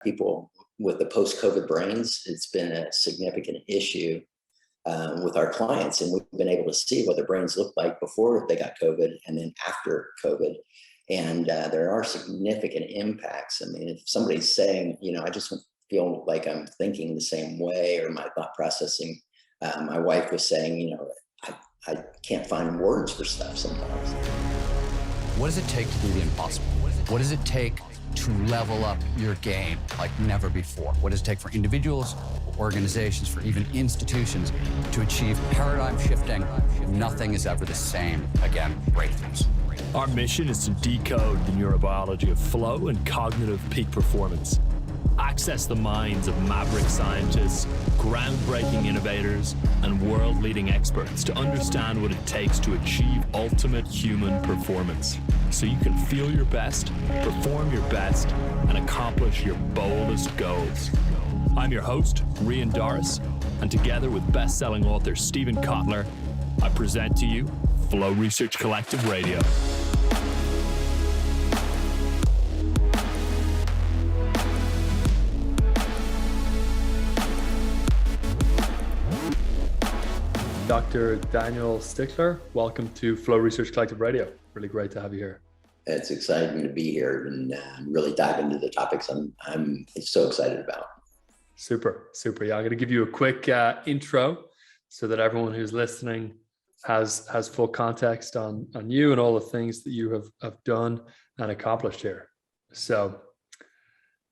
people with the post-COVID brains. It's been a significant issue with our clients, and we've been able to see what their brains looked like before they got COVID and then after COVID. And there are significant impacts. I mean, if somebody's saying, I just feel like I'm thinking the same way, or my thought processing, my wife was saying, I can't find words for stuff sometimes. What does it take to do the impossible? What does it take to level up your game like never before? What does it take for individuals, organizations, for even institutions to achieve paradigm shifting? Nothing is ever the same again, breakthroughs. Our mission is to decode the neurobiology of flow and cognitive peak performance. Access the minds of maverick scientists, groundbreaking innovators, and world-leading experts to understand what it takes to achieve ultimate human performance, so you can feel your best, perform your best, and accomplish your boldest goals. I'm your host, Rian Doris, and together with best-selling author Stephen Kotler, I present to you Flow Research Collective Radio. Dr. Daniel Stickler, welcome to Flow Research Collective Radio. Really great to have you here. It's exciting to be here and really dive into the topics I'm so excited about. Super. Yeah, I'm going to give you a quick intro so that everyone who's listening has full context on you and all the things that you have done and accomplished here. So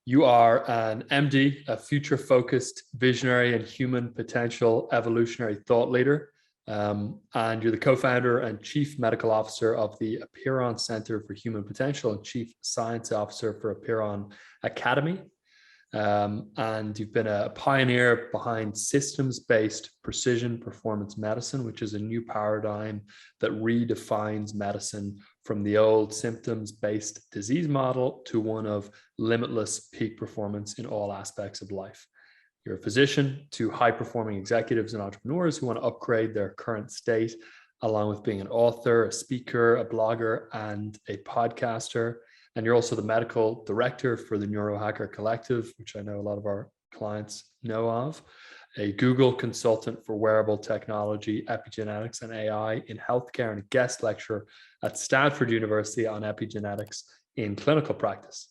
you are an MD, a future-focused visionary and human potential evolutionary thought leader, and you're the co-founder and chief medical officer of the Apeiron Center for Human Potential and chief science officer for Apeiron Academy. And you've been a pioneer behind systems-based precision performance medicine, which is a new paradigm that redefines medicine from the old symptoms-based disease model to one of limitless peak performance in all aspects of life. You're a physician to high-performing executives and entrepreneurs who want to upgrade their current state, along with being an author, a speaker, a blogger, and a podcaster. And you're also the medical director for the Neurohacker Collective, which I know a lot of our clients know of, a Google consultant for wearable technology, epigenetics, and AI in healthcare, and a guest lecturer at Stanford University on epigenetics in clinical practice.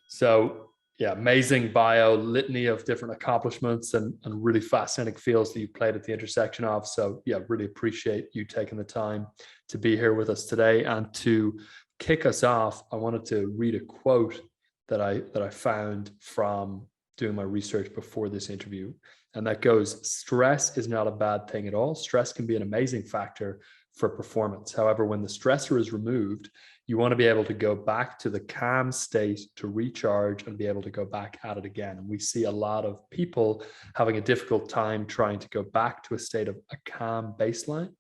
So yeah, amazing bio, litany of different accomplishments and really fascinating fields that you played at the intersection of. So yeah, really appreciate you taking the time to be here with us today. And to kick us off, I wanted to read a quote that I found from doing my research before this interview. And that goes, "Stress is not a bad thing at all. Stress can be an amazing factor for performance. However, when the stressor is removed, you want to be able to go back to the calm state to recharge and be able to go back at it again." And we see a lot of people having a difficult time trying to go back to a state of a calm baseline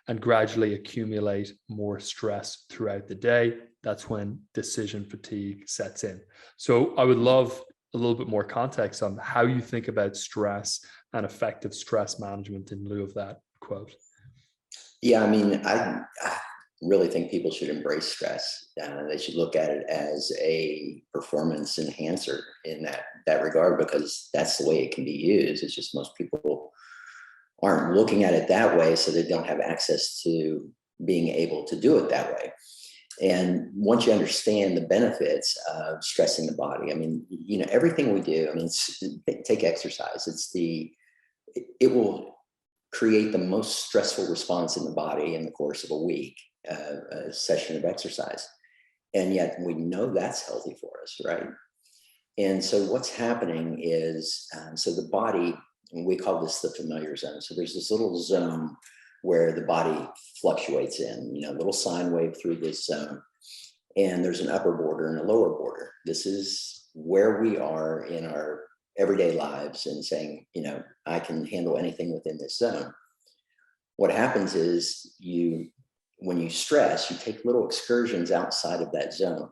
and gradually accumulate more stress throughout the day. That's when decision fatigue sets in. So I would love a little bit more context on how you think about stress and effective stress management in lieu of that quote. Yeah, I mean, I really think people should embrace stress. They should look at it as a performance enhancer in that regard, because that's the way it can be used. It's just most people aren't looking at it that way, so they don't have access to being able to do it that way. And once you understand the benefits of stressing the body, I mean, everything we do, I mean, take exercise. It will create the most stressful response in the body in the course of a week, a session of exercise. And yet we know that's healthy for us, right? And so what's happening is, so the body, and we call this the familiar zone. So there's this little zone where the body fluctuates in, a little sine wave through this zone. And there's an upper border and a lower border. This is where we are in our everyday lives and saying, I can handle anything within this zone. What happens is when you stress, you take little excursions outside of that zone.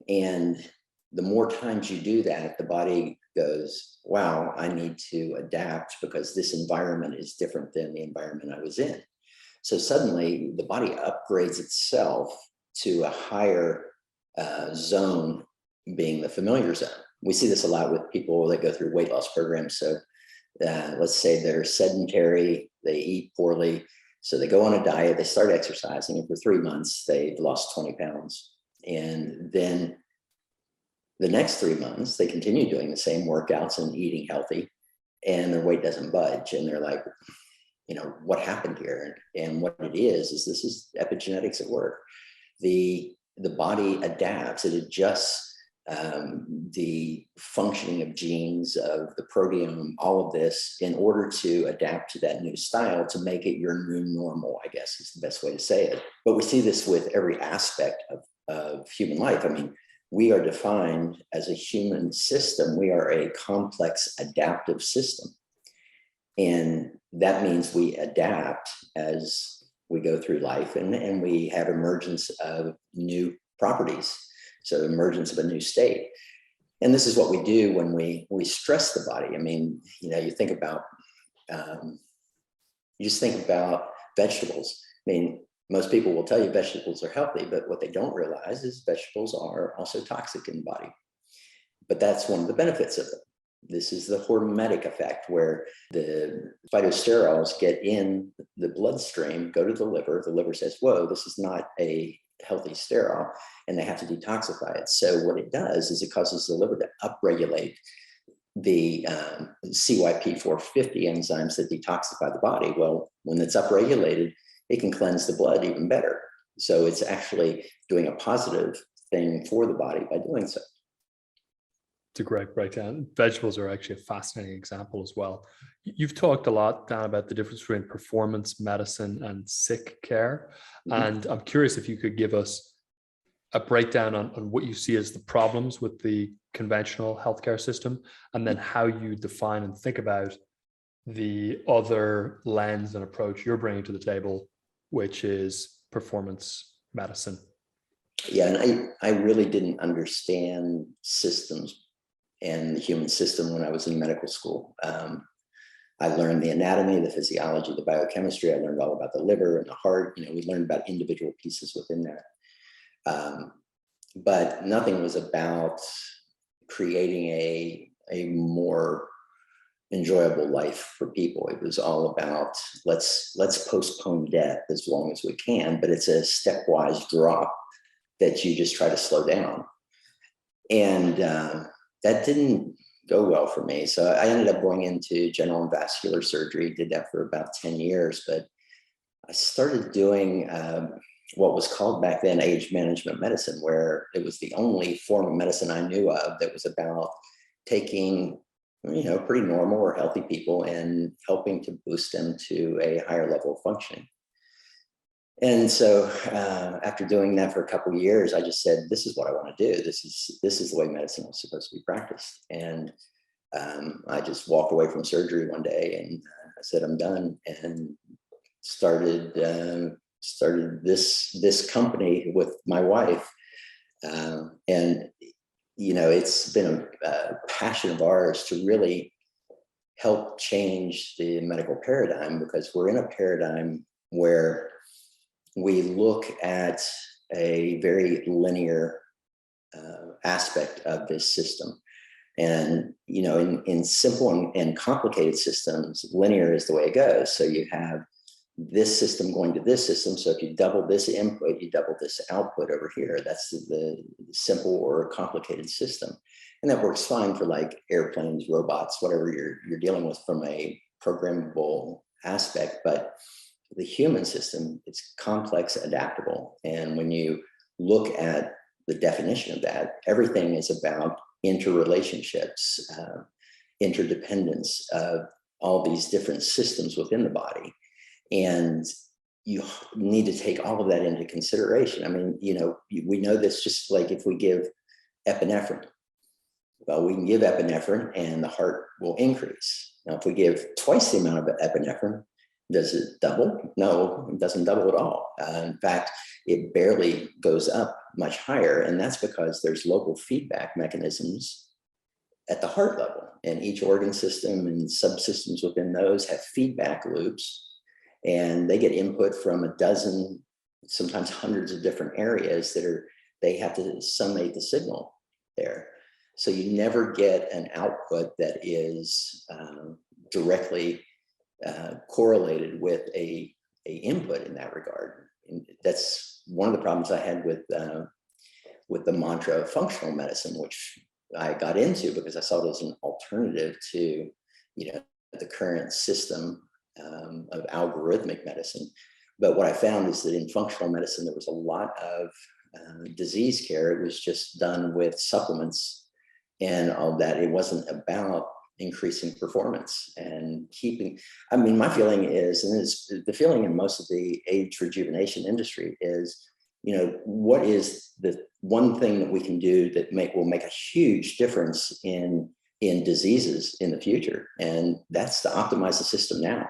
And the more times you do that, the body goes, wow, I need to adapt because this environment is different than the environment I was in. So suddenly the body upgrades itself to a higher zone being the familiar zone. We see this a lot with people that go through weight loss programs. So let's say they're sedentary, they eat poorly. So they go on a diet, they start exercising, and for 3 months, they've lost 20 pounds. And then the next 3 months, they continue doing the same workouts and eating healthy, and their weight doesn't budge. And they're like, what happened here? And what it is this is epigenetics at work. The body adapts, it adjusts the functioning of genes, of the proteome, all of this in order to adapt to that new style, to make it your new normal, I guess is the best way to say it. But we see this with every aspect of human life. I mean, we are defined as a human system. We are a complex adaptive system. And that means we adapt as we go through life, and we have emergence of new properties. So emergence of a new state. And this is what we do when we stress the body. I mean, you think about, you just think about vegetables. I mean, most people will tell you vegetables are healthy, but what they don't realize is vegetables are also toxic in the body. But that's one of the benefits of them. This is the hormetic effect, where the phytosterols get in the bloodstream, go to the liver. The liver says, whoa, this is not a healthy sterol, and they have to detoxify it. So what it does is it causes the liver to upregulate the CYP450 enzymes that detoxify the body. Well, when it's upregulated, it can cleanse the blood even better. So it's actually doing a positive thing for the body by doing so. It's a great breakdown. Vegetables are actually a fascinating example as well. You've talked a lot, Dan, about the difference between performance medicine and sick care. And I'm curious if you could give us a breakdown on what you see as the problems with the conventional healthcare system, and then how you define and think about the other lens and approach you're bringing to the table, which is performance medicine. Yeah, and I really didn't understand systems and the human system when I was in medical school. I learned the anatomy, the physiology, the biochemistry. I learned all about the liver and the heart. We learned about individual pieces within that. But nothing was about creating a more enjoyable life for people. It was all about let's postpone death as long as we can, but it's a stepwise drop that you just try to slow down. And that didn't go well for me. So I ended up going into general and vascular surgery, did that for about 10 years, but I started doing what was called back then age management medicine, where it was the only form of medicine I knew of that was about taking, pretty normal or healthy people and helping to boost them to a higher level of functioning. And so after doing that for a couple of years, I just said, this is what I want to do. This is the way medicine was supposed to be practiced. And I just walked away from surgery one day and I said, I'm done, and started this company with my wife. And, it's been a passion of ours to really help change the medical paradigm, because we're in a paradigm where we look at a very linear aspect of this system. And, in simple and complicated systems, linear is the way it goes. So you have this system going to this system. So if you double this input, you double this output over here. That's the simple or complicated system. And that works fine for like airplanes, robots, whatever you're dealing with from a programmable aspect. But the human system, it's complex, adaptable. And when you look at the definition of that, everything is about interrelationships, interdependence of all these different systems within the body. And you need to take all of that into consideration. I mean, we know this just like if we give epinephrine. Well, we can give epinephrine and the heart will increase. Now, if we give twice the amount of epinephrine, does it double? No, it doesn't double at all. In fact, it barely goes up much higher. And that's because there's local feedback mechanisms at the heart level. And each organ system and subsystems within those have feedback loops. And they get input from a dozen, sometimes hundreds of different areas they have to summate the signal. there. So you never get an output that is directly correlated with a input in that regard. And that's one of the problems I had with the mantra of functional medicine, which I got into because I saw it as an alternative to, the current system of algorithmic medicine. But what I found is that in functional medicine, there was a lot of disease care. It was just done with supplements and all that. It wasn't about increasing performance and keeping, my feeling is, and it's the feeling in most of the age rejuvenation industry is, what is the one thing that we can do that will make a huge difference in diseases in the future? And that's to optimize the system now.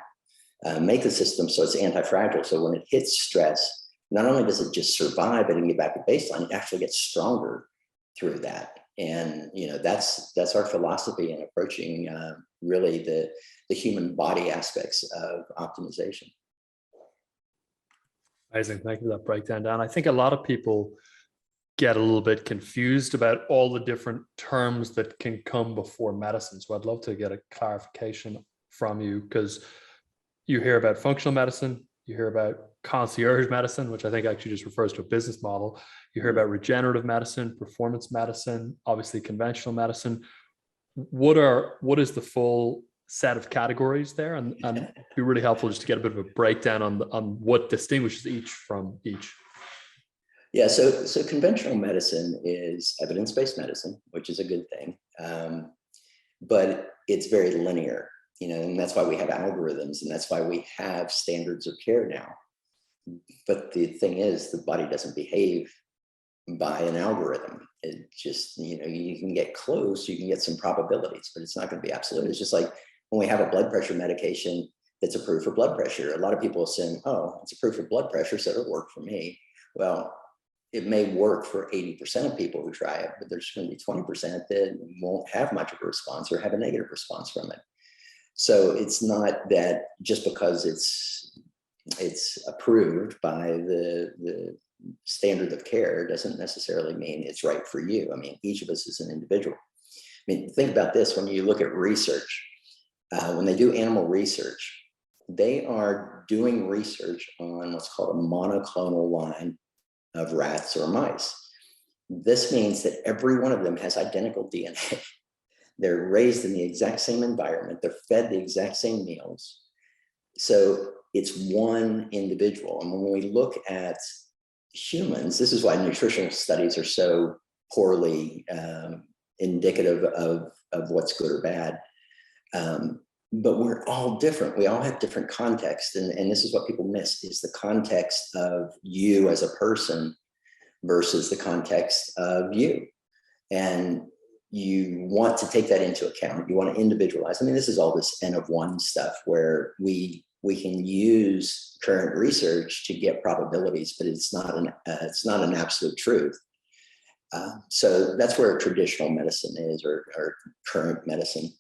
Make the system so it's anti-fragile. So when it hits stress, not only does it just survive it and get back to baseline, it actually gets stronger through that. And that's our philosophy in approaching really the human body aspects of optimization. Amazing. Thank you for that breakdown, Dan. I think a lot of people get a little bit confused about all the different terms that can come before medicine. So I'd love to get a clarification from you, because you hear about functional medicine, you hear about concierge medicine, which I think actually just refers to a business model. You hear about regenerative medicine, performance medicine, obviously conventional medicine. What is the full set of categories there? And it'd be really helpful just to get a bit of a breakdown on what distinguishes each from each. Yeah, so conventional medicine is evidence-based medicine, which is a good thing, but it's very linear, and that's why we have algorithms, and that's why we have standards of care now. But the thing is, the body doesn't behave by an algorithm. It just, you can get close, you can get some probabilities, but it's not going to be absolute. It's just like when we have a blood pressure medication that's approved for blood pressure, a lot of people assume, oh, it's approved for blood pressure, so it'll work for me. Well, it may work for 80% of people who try it, but there's going to be 20% that won't have much of a response or have a negative response from it. So it's not that just because it's approved by the standard of care doesn't necessarily mean it's right for you. Each of us is an individual. Think about this. When you look at research, when they do animal research, they are doing research on what's called a monoclonal line of rats or mice. This means that every one of them has identical DNA. They're raised in the exact same environment. They're fed the exact same meals. So it's one individual. And when we look at humans, this is why nutritional studies are so poorly indicative of what's good or bad. But we're all different. We all have different contexts. And this is what people miss, is the context of you as a person versus the context of you. And you want to take that into account. You want to individualize. This is all this N of one stuff where we can use current research to get probabilities, but it's not an absolute truth. So that's where traditional medicine is, or current medicine.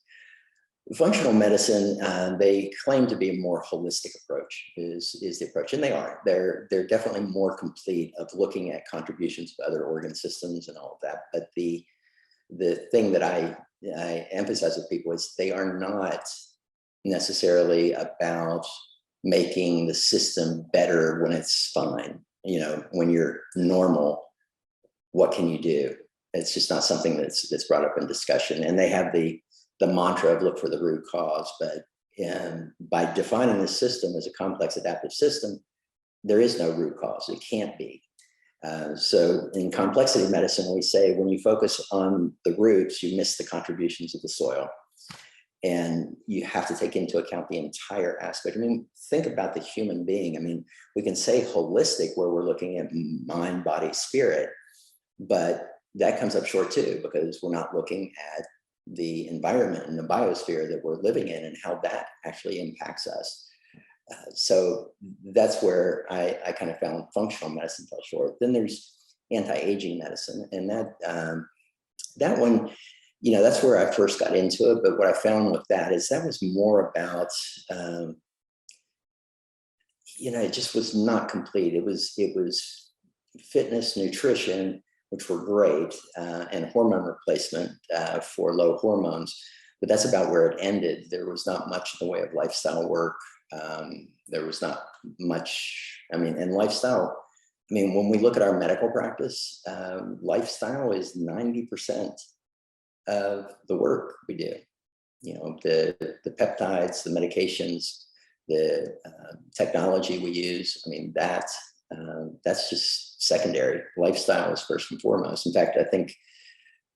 Functional medicine, they claim to be a more holistic approach, is the approach, and they are. They're definitely more complete of looking at contributions of other organ systems and all of that. But the thing that I emphasize with people is they are not necessarily about making the system better when it's fine. When you're normal, what can you do? It's just not something that's brought up in discussion. And they have the mantra of look for the root cause, but by defining the system as a complex adaptive system, there is no root cause. It can't be. So in complexity medicine, we say when you focus on the roots, you miss the contributions of the soil. And you have to take into account the entire aspect. Think about the human being. We can say holistic where we're looking at mind, body, spirit, but that comes up short too, because we're not looking at the environment and the biosphere that we're living in and how that actually impacts us. So that's where I kind of found functional medicine fell short. Then there's anti-aging medicine, and that one, that's where I first got into it. But what I found with that is that was more about, it just was not complete. It was fitness, nutrition which were great, and hormone replacement for low hormones. But that's about where it ended. There was not much in the way of lifestyle work. There was not much, and lifestyle, when we look at our medical practice, lifestyle is 90% of the work we do. The peptides, the medications, the technology we use, that's just secondary. Lifestyle is first and foremost. In fact, I think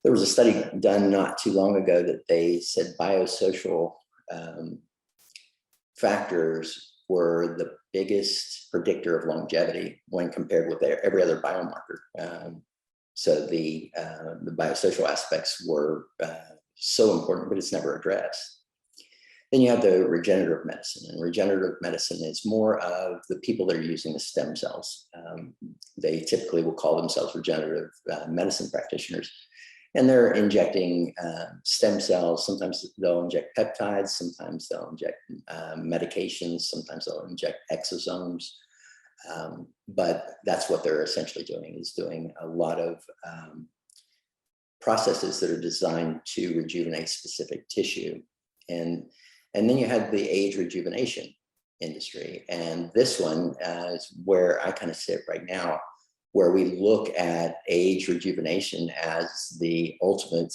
there was a study done not too long ago that they said biosocial factors were the biggest predictor of longevity when compared with every other biomarker. So the biosocial aspects were so important, but it's never addressed. Then you have the regenerative medicine, and regenerative medicine is more of the people that are using the stem cells. They typically will call themselves regenerative medicine practitioners, and they're injecting stem cells. Sometimes they'll inject peptides, sometimes they'll inject medications, sometimes they'll inject exosomes. But that's what they're essentially doing, is doing a lot of processes that are designed to rejuvenate specific tissue. And then you had the age rejuvenation industry. And this one is where I kind of sit right now, where we look at age rejuvenation as the ultimate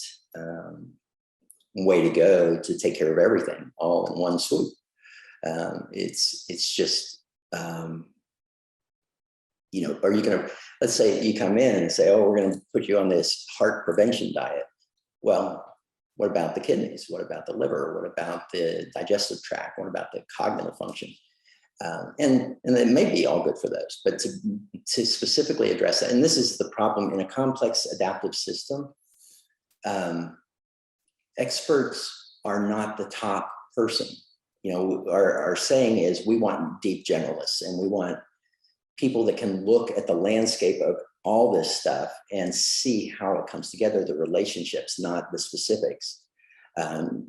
way to go to take care of everything all in one swoop. It's just, are you going to, let's say you come in and say, oh, we're going to put you on this heart prevention diet. Well, what about the kidneys? What about the liver? What about the digestive tract? What about the cognitive function? And it may be all good for those, but to specifically address that, and this is the problem in a complex adaptive system, experts are not the top person. Our saying is we want deep generalists, and we want people that can look at the landscape of all this stuff and see how it comes together, the relationships, not the specifics.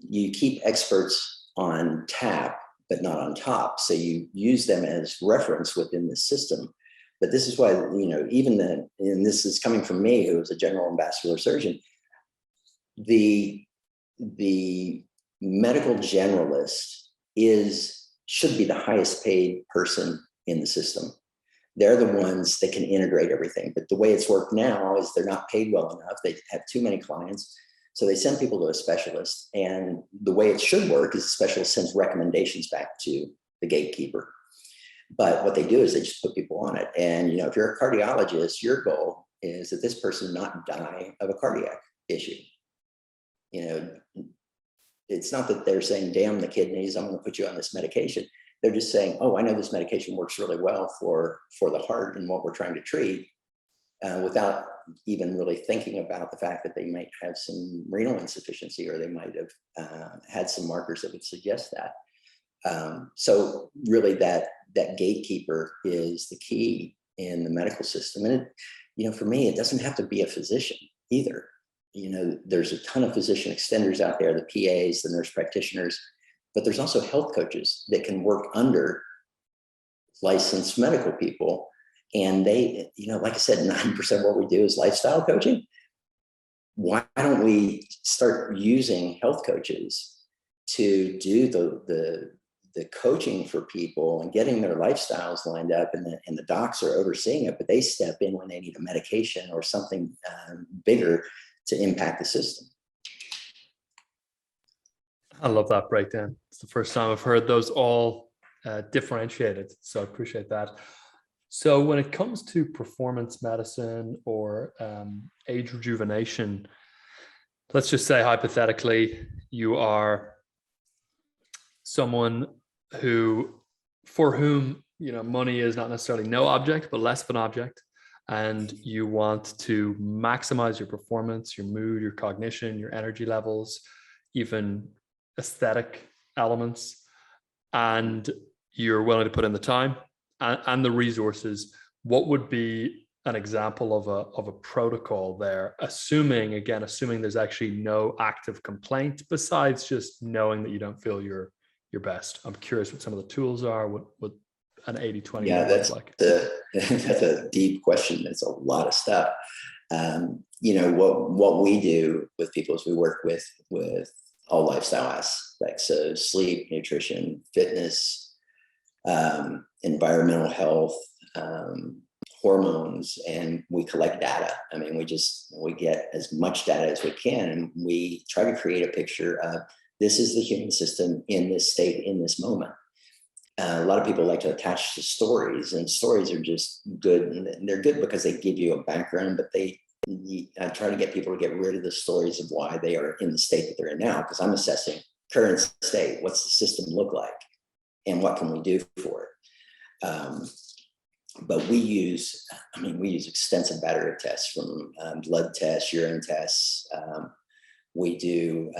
You keep experts on tap, but not on top. So you use them as reference within the system. But this is why, and this is coming from me, who is a general and vascular surgeon, the medical generalist should be the highest paid person in the system. They're the ones that can integrate everything. But the way it's worked now is they're not paid well enough. They have too many clients. So they send people to a specialist. And the way it should work is the specialist sends recommendations back to the gatekeeper. But what they do is they just put people on it. And, if you're a cardiologist, your goal is that this person not die of a cardiac issue. It's not that they're saying, damn the kidneys, I'm going to put you on this medication. They're just saying, oh, I know this medication works really well for the heart and what we're trying to treat, without even really thinking about the fact that they might have some renal insufficiency, or they might have had some markers that would suggest that. So really that gatekeeper is the key in the medical system. And for me, it doesn't have to be a physician either. There's a ton of physician extenders out there, the PAs, the nurse practitioners, but there's also health coaches that can work under licensed medical people. And they, like I said, 90% of what we do is lifestyle coaching. Why don't we start using health coaches to do the coaching for people and getting their lifestyles lined up, and the docs are overseeing it, but they step in when they need a medication or something bigger to impact the system. I love that breakdown. It's the first time I've heard those all differentiated. So I appreciate that. So when it comes to performance medicine or age rejuvenation, let's just say hypothetically, you are someone for whom, money is not necessarily no object, but less of an object. And you want to maximize your performance, your mood, your cognition, your energy levels, even aesthetic elements, and you're willing to put in the time and the resources. What would be an example of a protocol there, assuming there's actually no active complaint besides just knowing that you don't feel your best? I'm curious what some of the tools are, what an 80-20 that's like. that's a deep question. It's a lot of stuff. You know, what we do with people is we work with all lifestyle aspects. So sleep, nutrition, fitness, environmental health, hormones, and we collect data. I mean, we get as much data as we can, and we try to create a picture of this is the human system in this state, in this moment. A lot of people like to attach to stories, and stories are just good. And they're good because they give you a background, but I try to get people to get rid of the stories of why they are in the state that they're in now, because I'm assessing current state. What's the system look like, and what can we do for it? But we use extensive battery of tests, from blood tests, urine tests. We do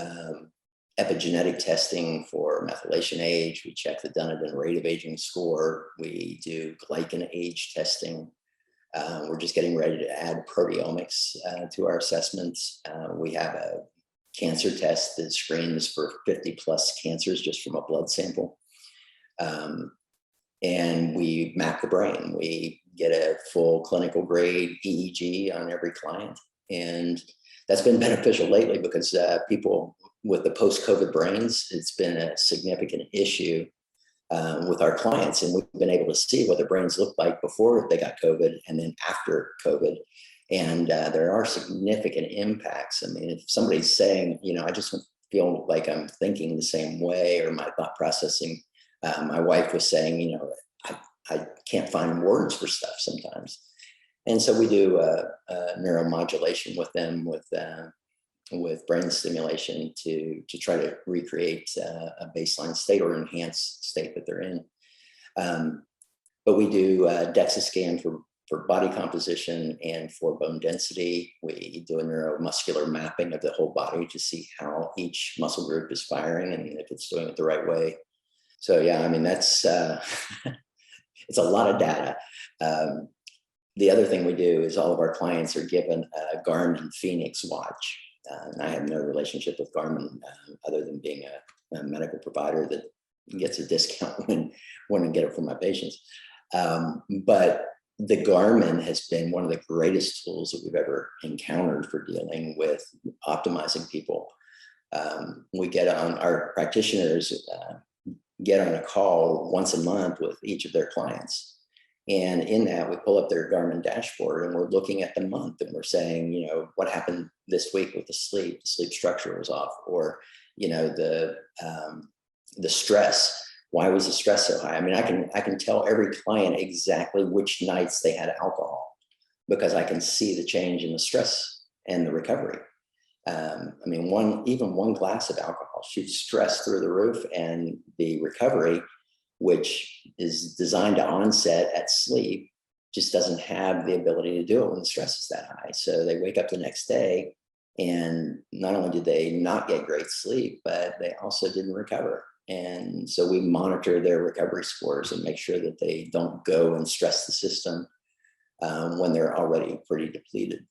epigenetic testing for methylation age. We check the Dunedin rate of aging score. We do glycan age testing. We're just getting ready to add proteomics to our assessments. We have a cancer test that screens for 50 plus cancers just from a blood sample. And we map the brain. We get a full clinical grade EEG on every client. And that's been beneficial lately because people with the post-COVID brains, it's been a significant issue with our clients. And we've been able to see what their brains looked like before they got COVID and then after COVID. And there are significant impacts. I mean, if somebody's saying, you know, I just feel like I'm thinking the same way, or my thought processing, my wife was saying, you know, I can't find words for stuff sometimes. And so we do neuromodulation with them with brain stimulation to try to recreate a baseline state or enhanced state that they're in. But we do DEXA scan for body composition and for bone density. We do a neuromuscular mapping of the whole body to see how each muscle group is firing and if it's doing it the right way. So yeah, I mean, that's, it's a lot of data. The other thing we do is all of our clients are given a Garmin Phoenix watch. And I have no relationship with Garmin other than being a medical provider that gets a discount when I get it for my patients. But the Garmin has been one of the greatest tools that we've ever encountered for dealing with optimizing people. We get on, our practitioners get on a call once a month with each of their clients. And in that, we pull up their Garmin dashboard and we're looking at the month and we're saying, you know, what happened this week with the sleep structure was off, or, you know, the stress. Why was the stress so high? I mean, I can tell every client exactly which nights they had alcohol because I can see the change in the stress and the recovery. I mean, even one glass of alcohol shoots stress through the roof, and the recovery, which is designed to onset at sleep, just doesn't have the ability to do it when the stress is that high. So they wake up the next day, and not only did they not get great sleep, but they also didn't recover. And so we monitor their recovery scores and make sure that they don't go and stress the system when they're already pretty depleted.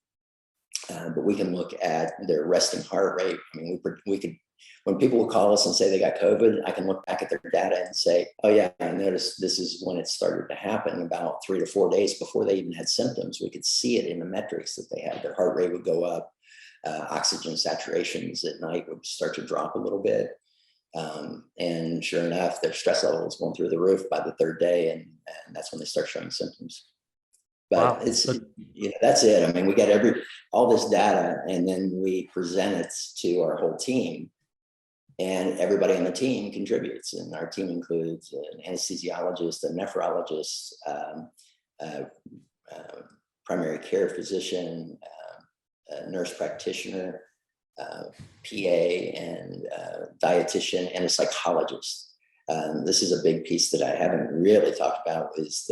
But we can look at their resting heart rate. I mean, we could, when people will call us and say they got COVID, I can look back at their data and say, oh yeah, I noticed this is when it started to happen, about 3 to 4 days before they even had symptoms. We could see it in the metrics that they had. Their heart rate would go up, oxygen saturations at night would start to drop a little bit. And sure enough, their stress level was going through the roof by the 3rd day. And that's when they start showing symptoms. But wow. It's, you know, that's it. I mean, we get all this data, and then we present it to our whole team, and everybody on the team contributes. And our team includes an anesthesiologist, a nephrologist, primary care physician, a nurse practitioner, PA, and dietitian, and a psychologist. This is a big piece that I haven't really talked about, is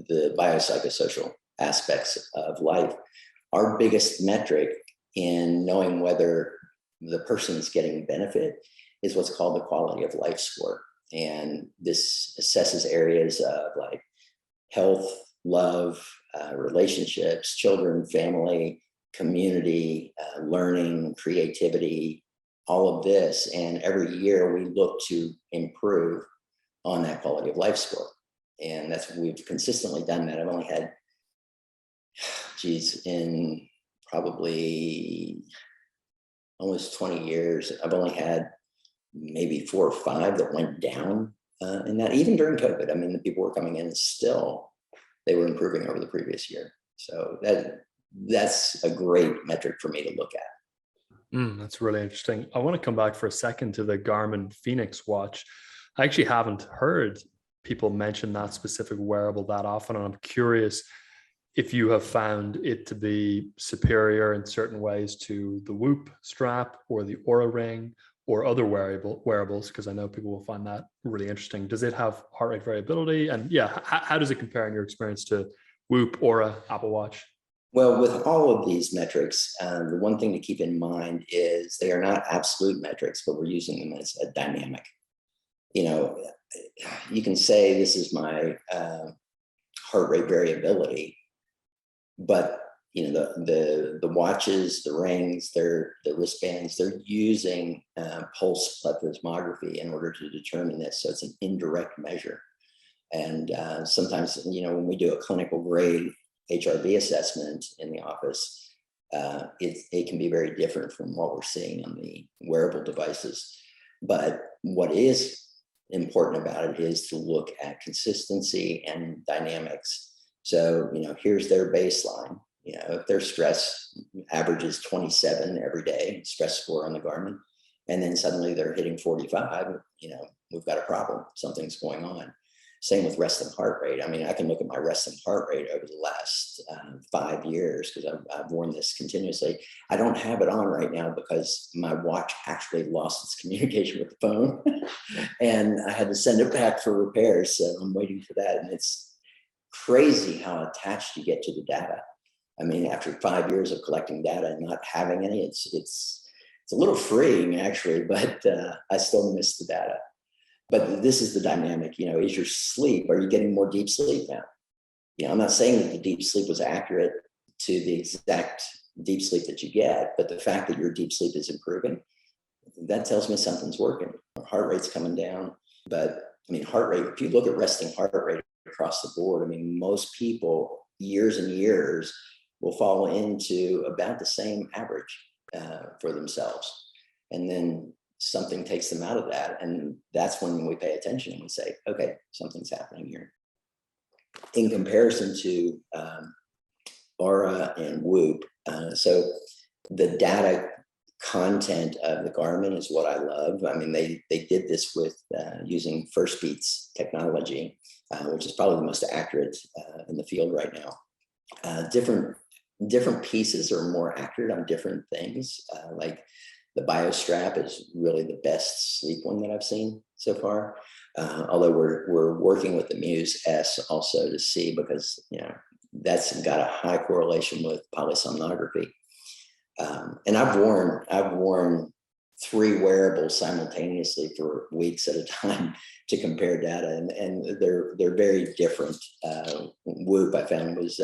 the biopsychosocial aspects of life. Our biggest metric in knowing whether the person is getting benefit is what's called the quality of life score. And this assesses areas of like health, love, relationships, children, family, community, learning, creativity, all of this. And every year we look to improve on that quality of life score. And that's, we've consistently done that. I've only had, geez, in probably almost 20 years, I've only had maybe 4 or 5 that went down in that, even during COVID. I mean, the people were coming in and still they were improving over the previous year. So that's a great metric for me to look at. That's really interesting. I want to come back for a second to the Garmin Phoenix watch. I actually haven't heard people mention that specific wearable that often, and I'm curious if you have found it to be superior in certain ways to the Whoop strap or the Oura Ring or other wearables, because I know people will find that really interesting. Does it have heart rate variability? And yeah, how does it compare in your experience to Whoop, Oura, Apple Watch? Well, with all of these metrics, the one thing to keep in mind is they are not absolute metrics, but we're using them as a dynamic. You know, you can say this is my heart rate variability, but you know, the watches, the rings, the wristbands, they're using pulse plethysmography in order to determine this. So it's an indirect measure. And sometimes, you know, when we do a clinical grade HRV assessment in the office, it can be very different from what we're seeing on the wearable devices. But what is important about it is to look at consistency and dynamics. So, you know, here's their baseline. You know, if their stress averages 27 every day, stress score on the Garmin, and then suddenly they're hitting 45, you know, we've got a problem. Something's going on. Same with resting heart rate. I mean, I can look at my resting heart rate over the last 5 years because I've worn this continuously. I don't have it on right now because my watch actually lost its communication with the phone and I had to send it back for repairs. So I'm waiting for that. And it's crazy how attached you get to the data. I mean, after 5 years of collecting data and not having any, it's a little freeing actually, but I still miss the data. But this is the dynamic, you know, is your sleep, are you getting more deep sleep now? You know, I'm not saying that the deep sleep was accurate to the exact deep sleep that you get, but the fact that your deep sleep is improving, that tells me something's working. Heart rate's coming down, but I mean, heart rate, if you look at resting heart rate across the board, I mean, most people years and years will fall into about the same average for themselves. And then something takes them out of that. And that's when we pay attention and we say, okay, something's happening here. In comparison to Aura and Whoop, so the data content of the Garmin is what I love. I mean, they did this with using First Beats technology, which is probably the most accurate in the field right now. Different pieces are more accurate on different things, like the BioStrap is really the best sleep one that I've seen so far. Although we're working with the Muse S also to see, because you know that's got a high correlation with polysomnography. And I've worn 3 wearables simultaneously for weeks at a time to compare data, and they're very different. Whoop I found was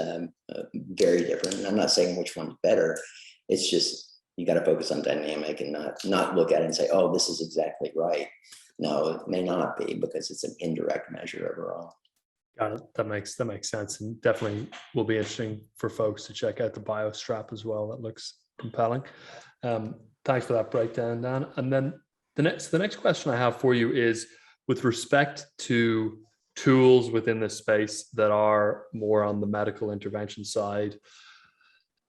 very different. And I'm not saying which one's better. It's just you got to focus on dynamic and not look at it and say, oh, this is exactly right. No, it may not be because it's an indirect measure overall. Got it. That makes sense, and definitely will be interesting for folks to check out the BioStrap as well. That looks compelling. Thanks for that breakdown, Dan. And then the next question I have for you is with respect to tools within this space that are more on the medical intervention side.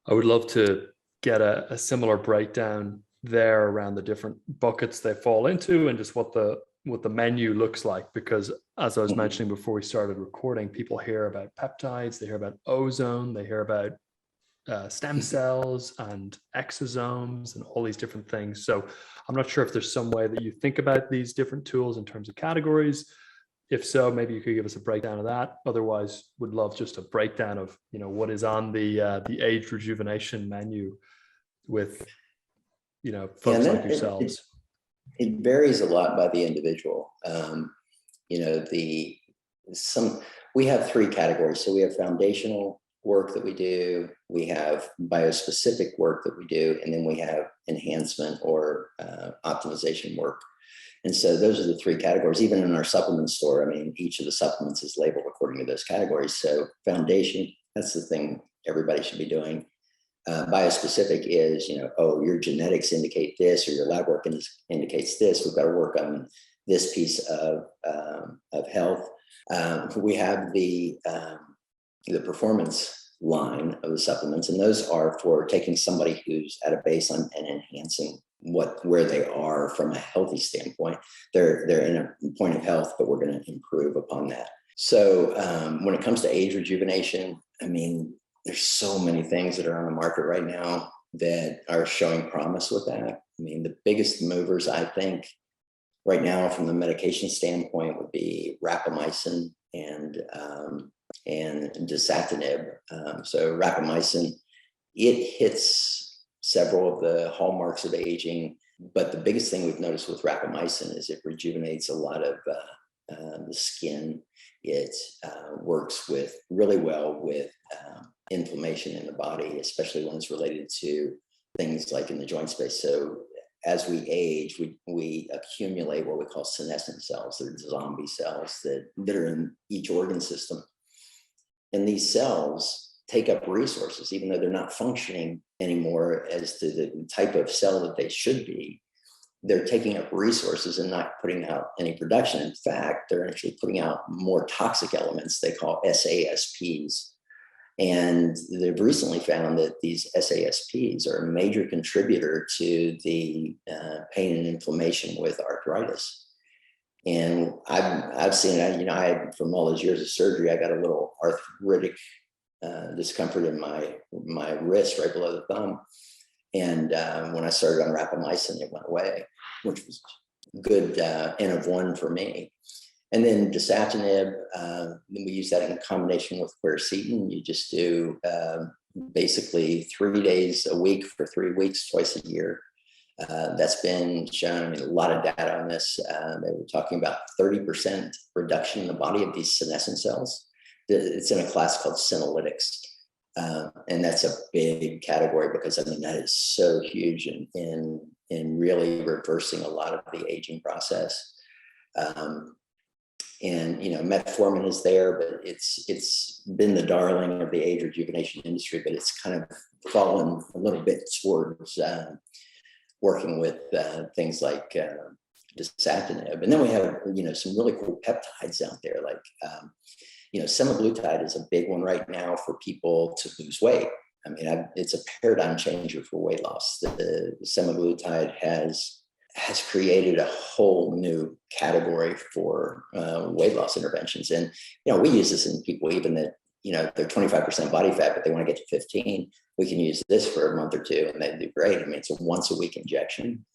I would love to get a similar breakdown there around the different buckets they fall into and just what the menu looks like, because as I was mentioning before we started recording, people hear about peptides, they hear about ozone, they hear about stem cells and exosomes and all these different things. So I'm not sure if there's some way that you think about these different tools in terms of categories. If so, maybe you could give us a breakdown of that. Otherwise, would love just a breakdown of, you know, what is on the age rejuvenation menu with, you know, folks like yourselves. It varies a lot by the individual. You know, we have 3 categories. So we have foundational work that we do, we have biospecific work that we do, and then we have enhancement or optimization work. And so those are the 3 categories. Even in our supplement store, I mean, each of the supplements is labeled according to those categories. So foundation, that's the thing everybody should be doing. Biospecific is, oh, your genetics indicate this, or your lab work indicates this. We've got to work on this piece of health. We have the performance line of the supplements, and those are for taking somebody who's at a baseline and enhancing where they are from a healthy standpoint. They're in a point of health, but we're going to improve upon that. So when it comes to age rejuvenation, I mean, there's so many things that are on the market right now that are showing promise with that. I mean, the biggest movers, I think, right now from the medication standpoint would be rapamycin and dasatinib. So rapamycin, it hits several of the hallmarks of aging, but the biggest thing we've noticed with rapamycin is it rejuvenates a lot of the skin. It works really well with inflammation in the body, especially when it's related to things like in the joint space. So as we age, we accumulate what we call senescent cells. They're zombie cells that are in each organ system. And these cells take up resources, even though they're not functioning anymore as to the type of cell that they should be. They're taking up resources and not putting out any production. In fact, they're actually putting out more toxic elements they call SASPs. And they've recently found that these SASPs are a major contributor to the pain and inflammation with arthritis. And I've seen it, I had, from all those years of surgery, I got a little arthritic discomfort in my wrist right below the thumb. And when I started on rapamycin, it went away, which was good N of 1 for me. And then dasatinib, we use that in combination with quercetin. You just do basically 3 days a week for 3 weeks, twice a year. That's been shown, a lot of data on this. They were talking about 30% reduction in the body of these senescent cells. It's in a class called senolytics. And that's a big category because, that is so huge in really reversing a lot of the aging process. And metformin is there, but it's been the darling of the age rejuvenation industry, but it's kind of fallen a little bit towards working with things like dasatinib. And then we have some really cool peptides out there, like semaglutide is a big one right now for people to lose weight. It's a paradigm changer for weight loss. The semaglutide has created a whole new category for weight loss interventions. And, we use this in people even that, they're 25% body fat, but they want to get to 15. We can use this for a month or two and they do great. It's a once a week injection.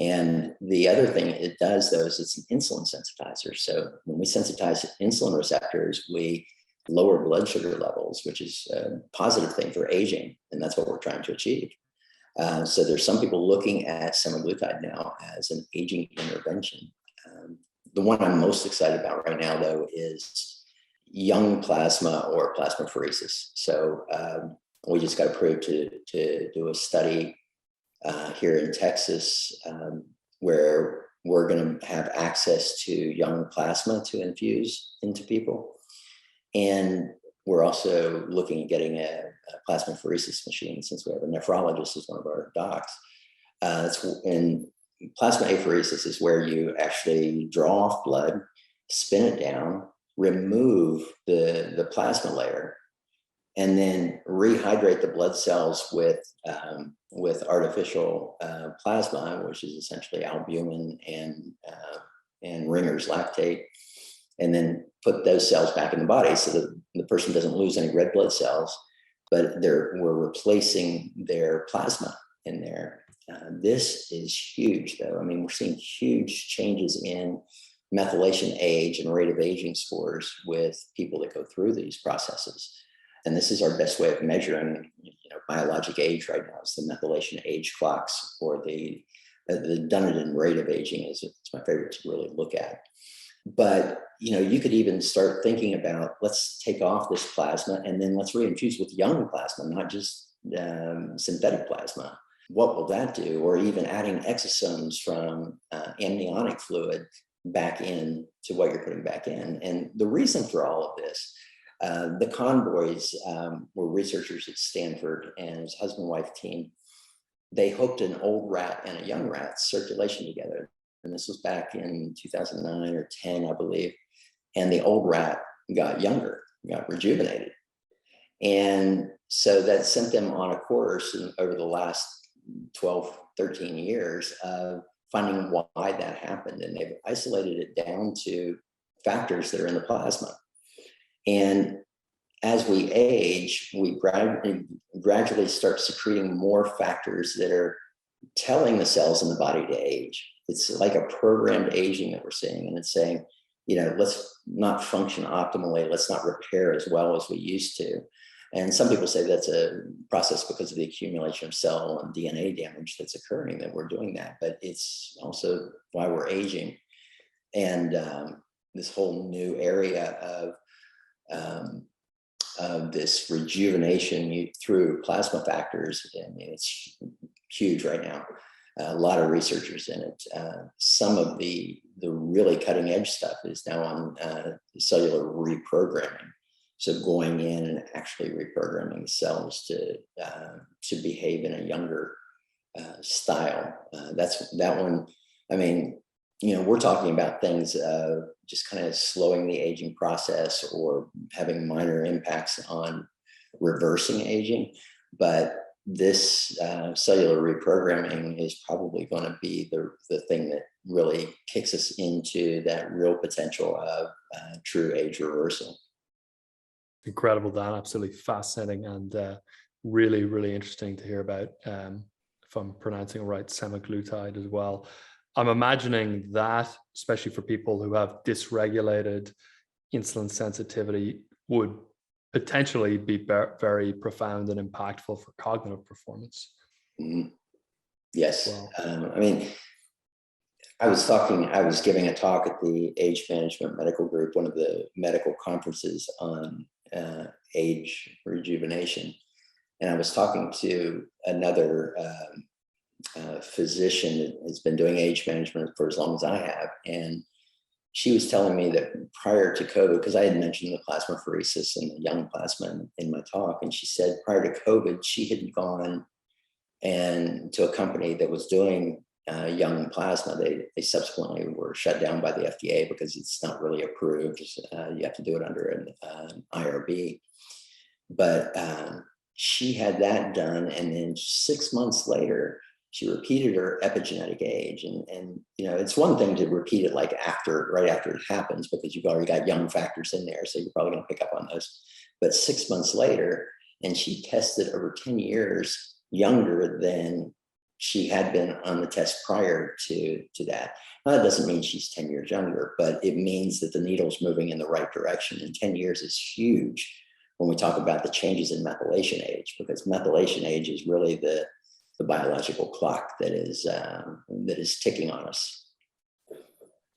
And the other thing it does, though, is it's an insulin sensitizer. So when we sensitize insulin receptors, we lower blood sugar levels, which is a positive thing for aging. And that's what we're trying to achieve. So there's some people looking at semaglutide now as an aging intervention. The one I'm most excited about right now, though, is young plasma or plasmapheresis. So we just got approved to do a study here in Texas where we're going to have access to young plasma to infuse into people. And we're also looking at getting a plasmapheresis machine, since we have a nephrologist as one of our docs. And plasma apheresis is where you actually draw off blood, spin it down, remove the plasma layer, and then rehydrate the blood cells with artificial plasma, which is essentially albumin and Ringer's lactate, and then put those cells back in the body so that the person doesn't lose any red blood cells, but we're replacing their plasma in there. This is huge, though. We're seeing huge changes in methylation age and rate of aging scores with people that go through these processes. And this is our best way of measuring, biologic age right now. Is the methylation age clocks, or the Dunedin rate of aging it's my favorite to really look at. But, you could even start thinking about, let's take off this plasma and then let's reinfuse with young plasma, not just synthetic plasma. What will that do? Or even adding exosomes from amniotic fluid back in to what you're putting back in. And the reason for all of this, The Conboys were researchers at Stanford, and his husband-wife team. They hooked an old rat and a young rat's circulation together. And this was back in 2009 or 10, I believe. And the old rat got younger, got rejuvenated. And so that sent them on a course over the last 12, 13 years of finding why that happened. And they've isolated it down to factors that are in the plasma. And as we age, we gradually start secreting more factors that are telling the cells in the body to age. It's like a programmed aging that we're seeing. And it's saying, let's not function optimally. Let's not repair as well as we used to. And some people say that's a process because of the accumulation of cell and DNA damage that's occurring, that we're doing that. But it's also why we're aging. And this whole new area of this rejuvenation through plasma factors, I mean, it's huge right now. A lot of researchers in it. Some of the really cutting edge stuff is now on cellular reprogramming. So going in and actually reprogramming cells to behave in a younger style. That one. I mean, we're talking about things just kind of slowing the aging process or having minor impacts on reversing aging. But this cellular reprogramming is probably going to be the thing that really kicks us into that real potential of true age reversal. Incredible, Dan. Absolutely fascinating and really, really interesting to hear about. If I'm pronouncing it right, semaglutide as well. I'm imagining that, especially for people who have dysregulated insulin sensitivity, would potentially be very profound and impactful for cognitive performance. Mm-hmm. Yes. Wow. I mean, I was giving a talk at the Age Management Medical Group, one of the medical conferences on age rejuvenation. And I was talking to another physician that has been doing age management for as long as I have. And she was telling me that prior to COVID, because I had mentioned the plasmapheresis and the young plasma in my talk, and she said prior to COVID, she had gone and to a company that was doing young plasma. They subsequently were shut down by the FDA because it's not really approved. You have to do it under an IRB. But she had that done, and then 6 months later, she repeated her epigenetic age. And it's one thing to repeat it like right after it happens, because you've already got young factors in there, so you're probably going to pick up on those. But 6 months later, and she tested over 10 years younger than she had been on the test prior to that. Now, that doesn't mean she's 10 years younger, but it means that the needle's moving in the right direction. And 10 years is huge when we talk about the changes in methylation age, because methylation age is really the biological clock that is ticking on us.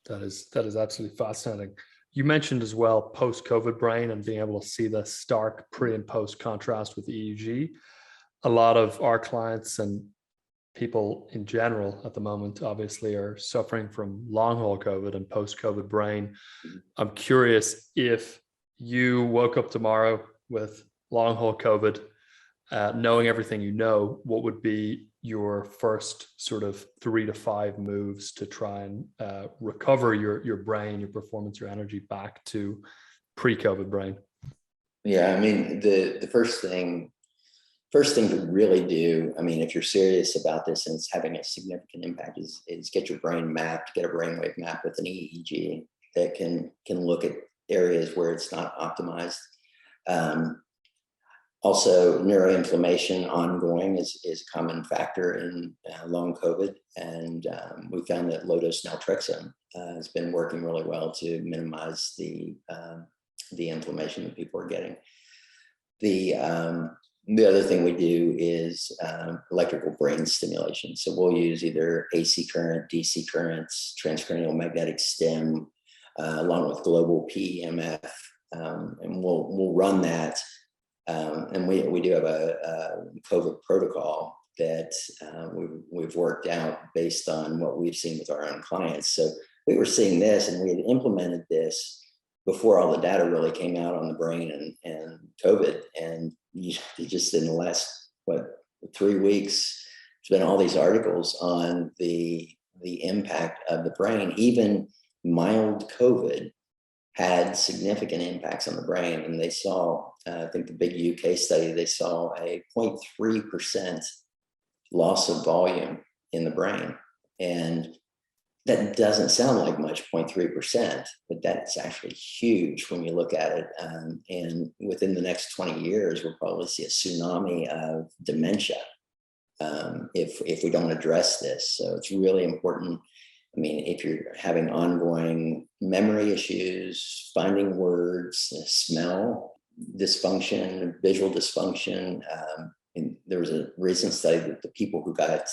That is absolutely fascinating. You mentioned as well post-COVID brain and being able to see the stark pre and post contrast with EEG. A lot of our clients and people in general at the moment obviously are suffering from long haul COVID and post-COVID brain. I'm curious, if you woke up tomorrow with long haul COVID, knowing everything you know, what would be your first sort of 3 to 5 moves to try and recover your brain, your performance, your energy back to pre-COVID brain? Yeah, I mean, the first thing to really do, I mean, if you're serious about this and it's having a significant impact, is get your brain mapped, get a brainwave map with an EEG that can look at areas where it's not optimized. Also, neuroinflammation ongoing is a common factor in long COVID. And we found that low-dose naltrexone has been working really well to minimize the inflammation that people are getting. The other thing we do is electrical brain stimulation. So we'll use either AC current, DC currents, transcranial magnetic stim, along with global PEMF, and we'll run that. And we do have a COVID protocol that we've worked out based on what we've seen with our own clients. So we were seeing this, and we had implemented this before all the data really came out on the brain and COVID. And just in the last, 3 weeks, there's been all these articles on the impact of the brain. Even mild COVID had significant impacts on the brain. And they saw, I think the big UK study, they saw a 0.3% loss of volume in the brain. And that doesn't sound like much, 0.3%, but that's actually huge when you look at it. And within the next 20 years, we'll probably see a tsunami of dementia if we don't address this. So it's really important. I mean, if you're having ongoing memory issues, finding words, smell dysfunction, visual dysfunction, and there was a recent study that the people who got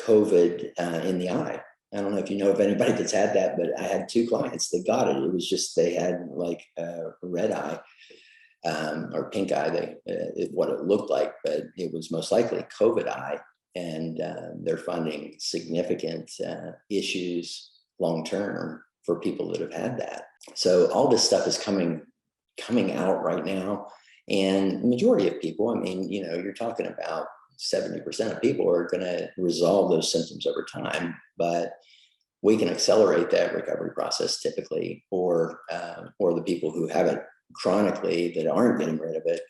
COVID in the eye, I don't know if you know of anybody that's had that, but I had 2 clients that got it. It was just, they had like a red eye or pink eye, what it looked like, but it was most likely COVID eye. And they're finding significant issues long-term for people that have had that. So all this stuff is coming out right now. And the majority of people, I mean, you're talking about 70% of people are going to resolve those symptoms over time, but we can accelerate that recovery process typically, or the people who have it chronically that aren't getting rid of it,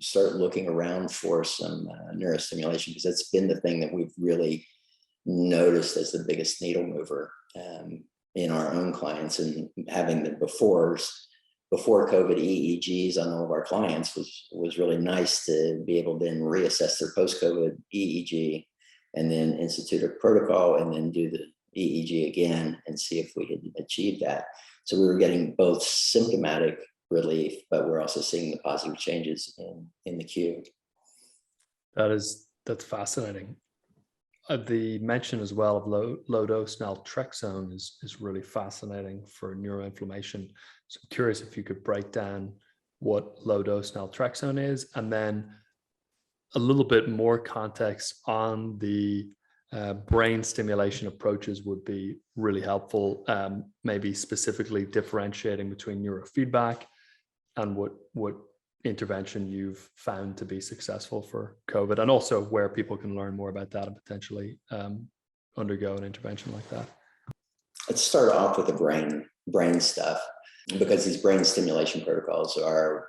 start looking around for some neurostimulation, because it's been the thing that we've really noticed as the biggest needle mover in our own clients. And having the before COVID EEGs on all of our clients was really nice to be able to then reassess their post-COVID EEG and then institute a protocol and then do the EEG again and see if we had achieved that. So we were getting both symptomatic relief, but we're also seeing the positive changes in the cue. That's fascinating. The mention as well of low dose naltrexone is really fascinating for neuroinflammation. So I'm curious if you could break down what low dose naltrexone is, and then a little bit more context on the brain stimulation approaches would be really helpful. Maybe specifically differentiating between neurofeedback and what intervention you've found to be successful for COVID, and also where people can learn more about that and potentially undergo an intervention like that. Let's start off with the brain stuff, because these brain stimulation protocols are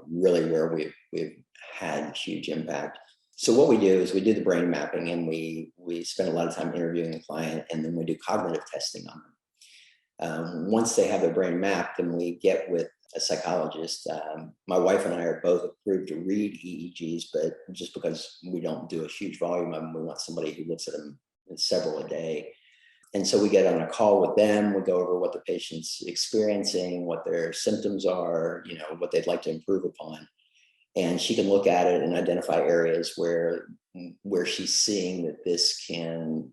really where we've had huge impact. So what we do is we do the brain mapping, and we spend a lot of time interviewing the client, and then we do cognitive testing on them. Once they have their brain mapped, then we get with a psychologist. My wife and I are both approved to read EEGs, but just because we don't do a huge volume of them, we want somebody who looks at them several a day. And so we get on a call with them. We go over what the patient's experiencing, what their symptoms are, what they'd like to improve upon. And she can look at it and identify areas where she's seeing that this can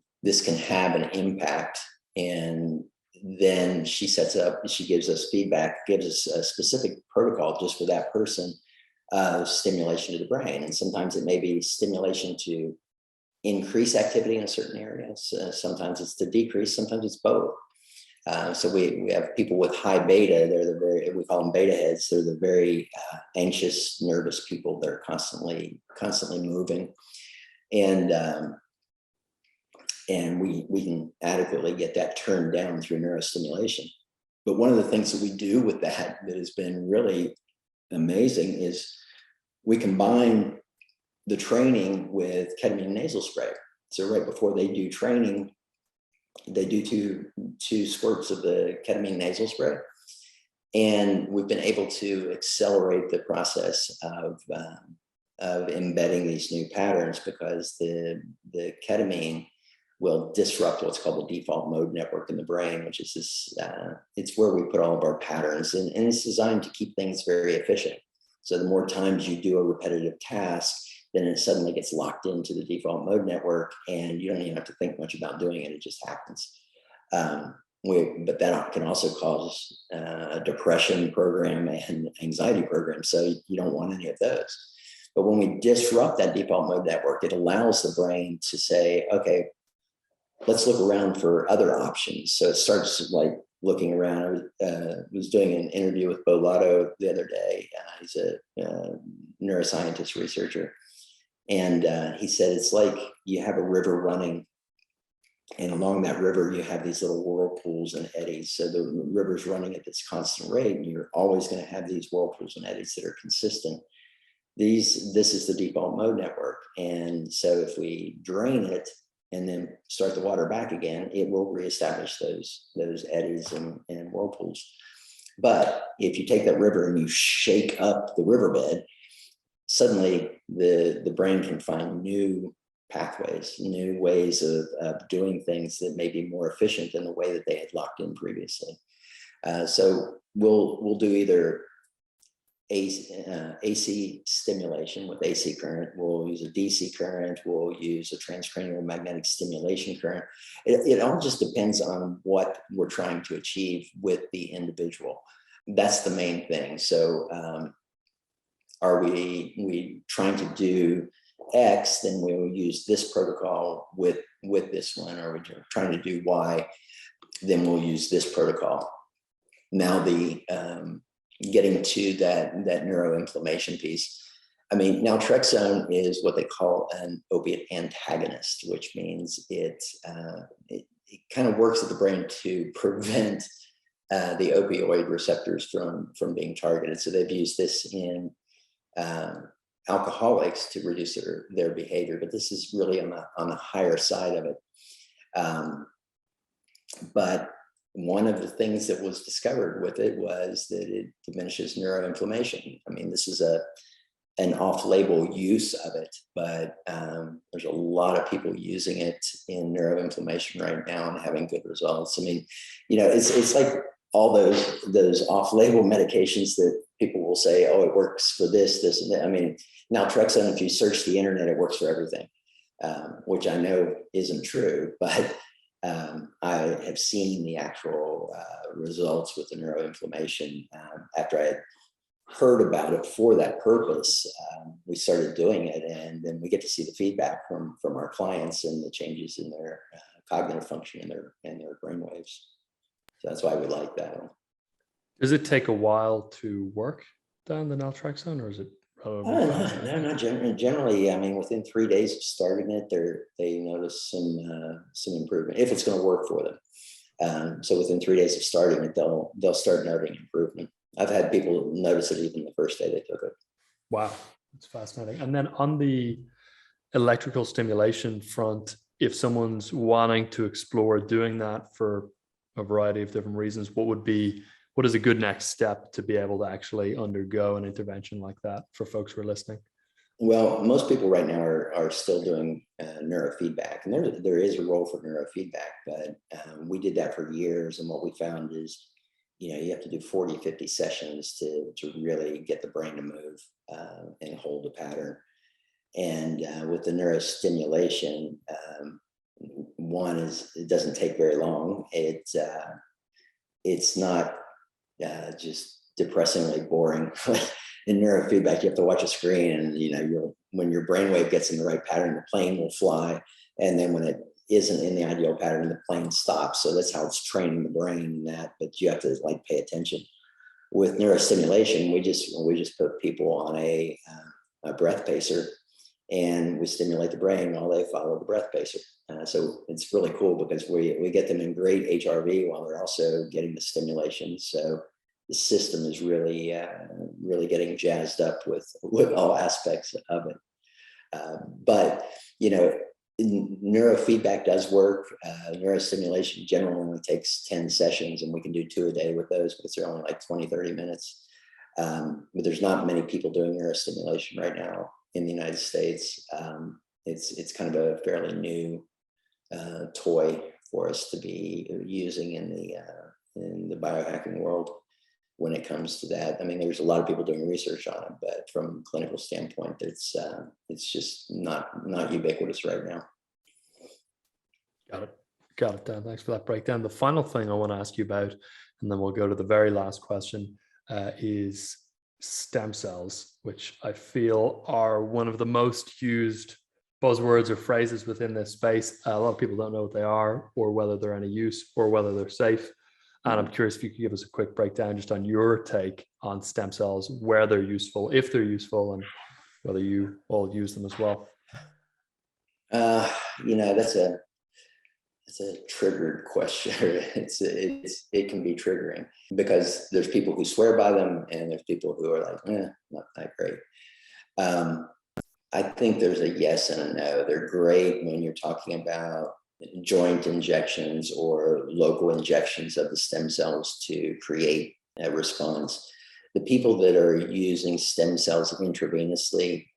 have an impact. And then she gives us feedback, gives us a specific protocol just for that person of stimulation to the brain. And sometimes it may be stimulation to increase activity in a certain area. Sometimes it's to decrease, sometimes it's both. So we have people with high beta. We call them beta heads. They're the very anxious, nervous people that are constantly moving. And we can adequately get that turned down through neurostimulation. But one of the things that we do with that has been really amazing is we combine the training with ketamine nasal spray. So right before they do training, they do two squirts of the ketamine nasal spray. And we've been able to accelerate the process of embedding these new patterns, because the ketamine will disrupt what's called the default mode network in the brain, which is this, it's where we put all of our patterns, and it's designed to keep things very efficient. So the more times you do a repetitive task, then it suddenly gets locked into the default mode network, and you don't even have to think much about doing it. It just happens. But that can also cause a depression program and anxiety program. So you don't want any of those. But when we disrupt that default mode network, it allows the brain to say, okay, let's look around for other options. So it starts like looking around. I was doing an interview with Bo Lotto the other day. He's a neuroscientist researcher. And he said, it's like you have a river running, and along that river, you have these little whirlpools and eddies. So the river's running at this constant rate, and you're always going to have these whirlpools and eddies that are consistent. This is the default mode network. And so if we drain it and then start the water back again, it will reestablish those eddies and whirlpools. But if you take that river and you shake up the riverbed, suddenly the brain can find new pathways, new ways of doing things that may be more efficient than the way that they had locked in previously. So we'll do either AC stimulation with AC current. We'll use a DC current. We'll use a transcranial magnetic stimulation current. It all just depends on what we're trying to achieve with the individual. That's the main thing. So are we trying to do X, then we will use this protocol with this one. Or we're trying to do Y, then we'll use this protocol. Now the getting to that neuroinflammation piece. I mean, naltrexone is what they call an opiate antagonist, which means it kind of works at the brain to prevent the opioid receptors from being targeted. So they've used this in alcoholics to reduce their behavior, but this is really on the higher side of it. But one of the things that was discovered with it was that it diminishes neuroinflammation. I mean, this is an off-label use of it, but there's a lot of people using it in neuroinflammation right now and having good results. I mean, it's like all those off-label medications that people will say, oh, it works for this, and that. I mean, naltrexone, if you search the internet, it works for everything, which I know isn't true, but I have seen the actual results with the neuroinflammation. After I had heard about it for that purpose, we started doing it, and then we get to see the feedback from our clients and the changes in their cognitive function and their brain waves. So that's why we like that one. Does it take a while to work down the naltrexone, or is it? No, not generally. Generally, I mean, within 3 days of starting it, they notice some improvement if it's going to work for them. So within 3 days of starting it, they'll start noting improvement. I've had people notice it even the first day they took it. Wow, that's fascinating. And then on the electrical stimulation front, if someone's wanting to explore doing that for a variety of different reasons, what is a good next step to be able to actually undergo an intervention like that for folks who are listening? Well, most people right now are still doing neurofeedback, and there is a role for neurofeedback, but we did that for years. And what we found is, you have to do 40, 50 sessions to really get the brain to move and hold a pattern. And with the neurostimulation, one is it doesn't take very long. It's not just depressingly boring. In neurofeedback, you have to watch a screen, and when your brainwave gets in the right pattern, the plane will fly. And then when it isn't in the ideal pattern, the plane stops. So that's how it's training the brain in that. But you have to pay attention. With neurostimulation, we just put people on a breath pacer, and we stimulate the brain while they follow the breath pacer. So it's really cool because we get them in great HRV while they're also getting the stimulation. So the system is really getting jazzed up with all aspects of it. But neurofeedback does work. Neurostimulation generally only takes 10 sessions, and we can do 2 a day with those because they're only 20, 30 minutes. But there's not many people doing neurostimulation right now in the United States. It's kind of a fairly new toy for us to be using in the biohacking world when it comes to that. I mean, there's a lot of people doing research on it, but from a clinical standpoint, it's just not ubiquitous right now. Got it, Dan. Thanks for that breakdown. The final thing I want to ask you about, and then we'll go to the very last question, is stem cells, which I feel are one of the most used buzzwords or phrases within this space. A lot of people don't know what they are, or whether they're any use, or whether they're safe. And I'm curious if you could give us a quick breakdown just on your take on stem cells, where they're useful, if they're useful, and whether you all use them as well. That's a triggered question. It can be triggering because there's people who swear by them and there's people who are like, not that great. I think there's a yes and a no. They're great when you're talking about joint injections or local injections of the stem cells to create a response. The people that are using stem cells intravenously,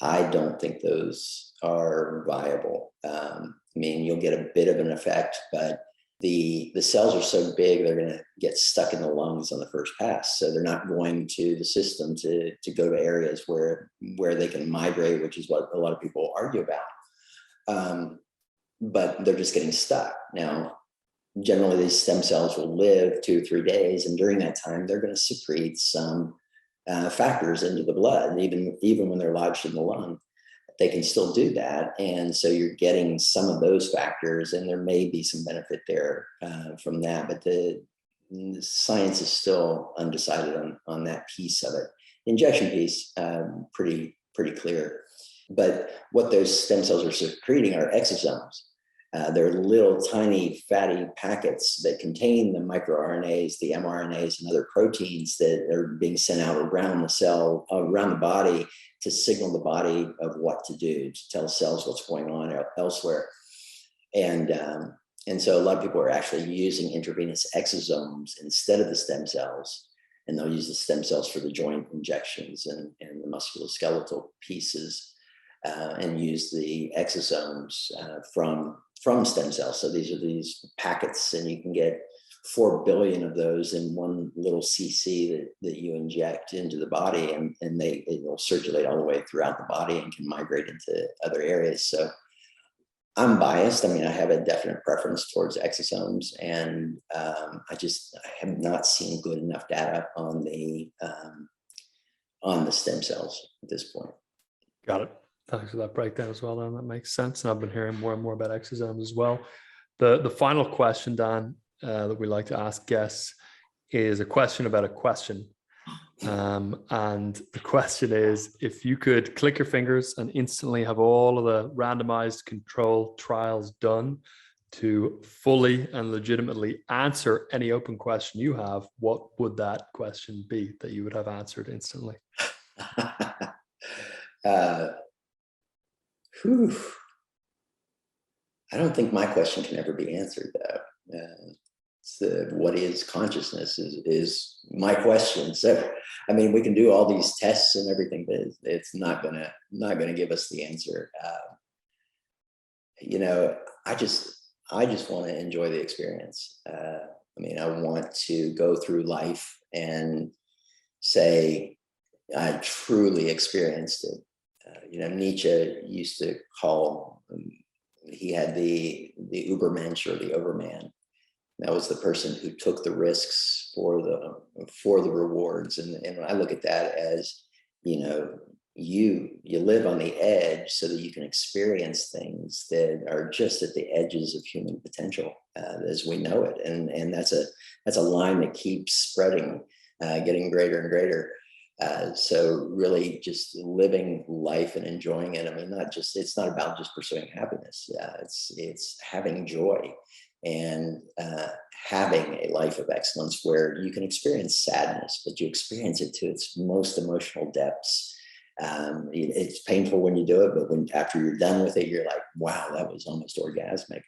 I don't think those are viable. I mean, you'll get a bit of an effect, but the cells are so big, they're going to get stuck in the lungs on the first pass. So they're not going to the system to go to areas where they can migrate, which is what a lot of people argue about. But they're just getting stuck. Now, generally, these stem cells will live 2 or 3 days. And during that time, they're going to secrete some factors into the blood. And even when they're lodged in the lung, they can still do that. And so you're getting some of those factors, and there may be some benefit there from that. But the science is still undecided on that piece of it. The injection piece, pretty clear. But what those stem cells are secreting are exosomes. They're little tiny fatty packets that contain the microRNAs, the mRNAs, and other proteins that are being sent out around the cell, around the body, to signal the body of what to do, to tell cells what's going on elsewhere. And so a lot of people are actually using intravenous exosomes instead of the stem cells. And they'll use the stem cells for the joint injections and the musculoskeletal pieces, and use the exosomes from stem cells. So these are these packets, and you can get 4 billion of those in one little cc that you inject into the body, and it will circulate all the way throughout the body and can migrate into other areas. So I'm biased. I mean, I have a definite preference towards exosomes, and I have not seen good enough data on the stem cells at this point. Got it. Thanks for that breakdown as well, Dan. That makes sense. And I've been hearing more and more about exosomes as well. The final question, Dan, that we like to ask guests is a question about a question. And the question is, if you could click your fingers and instantly have all of the randomized control trials done to fully and legitimately answer any open question you have, what would that question be that you would have answered instantly? I don't think my question can ever be answered, though. What is consciousness is my question. So, I mean, we can do all these tests and everything, but it's not gonna give us the answer. I just want to enjoy the experience. I mean, I want to go through life and say I truly experienced it. Nietzsche used to call, he had the Übermensch, or the overman. That was the person who took the risks for the rewards. And when I look at that as, you live on the edge so that you can experience things that are just at the edges of human potential as we know it. And that's a line that keeps spreading, getting greater and greater. So really just living life and enjoying it. I mean, it's not about just pursuing happiness. It's having joy and having a life of excellence where you can experience sadness, but you experience it to its most emotional depths. It's painful when you do it, but after you're done with it, you're like, wow, that was almost orgasmic.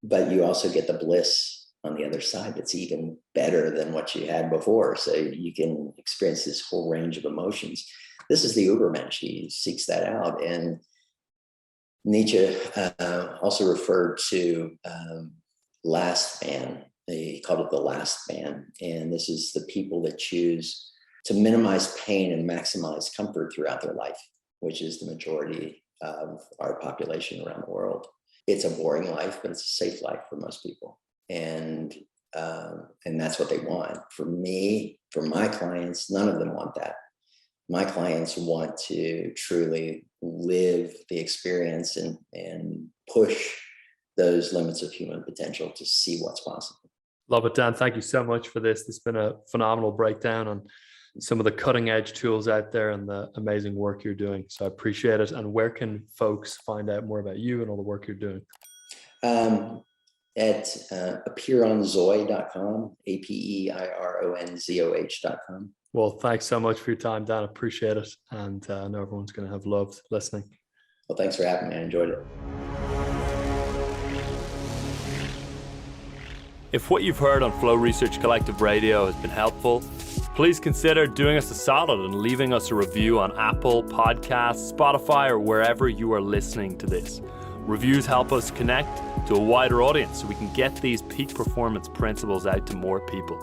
But you also get the bliss on the other side that's even better than what you had before. So you can experience this whole range of emotions. This is the Übermensch. He seeks that out. And Nietzsche also referred to last man. He called it the last man. And this is the people that choose to minimize pain and maximize comfort throughout their life, which is the majority of our population around the world. It's a boring life, but it's a safe life for most people. And that's what they want. For me, for my clients, none of them want that. My clients want to truly live the experience and push those limits of human potential to see what's possible. Love it, Dan. Thank you so much for this. It's been a phenomenal breakdown on some of the cutting edge tools out there and the amazing work you're doing. So I appreciate it. And where can folks find out more about you and all the work you're doing? At apeironzoh.com, apeironzoh.com. Well, thanks so much for your time, Dan. Appreciate it. And I know everyone's going to have loved listening. Well, thanks for having me. I enjoyed it. If what you've heard on Flow Research Collective Radio has been helpful, please consider doing us a solid and leaving us a review on Apple Podcasts, Spotify, or wherever you are listening to this. Reviews help us connect to a wider audience so we can get these peak performance principles out to more people.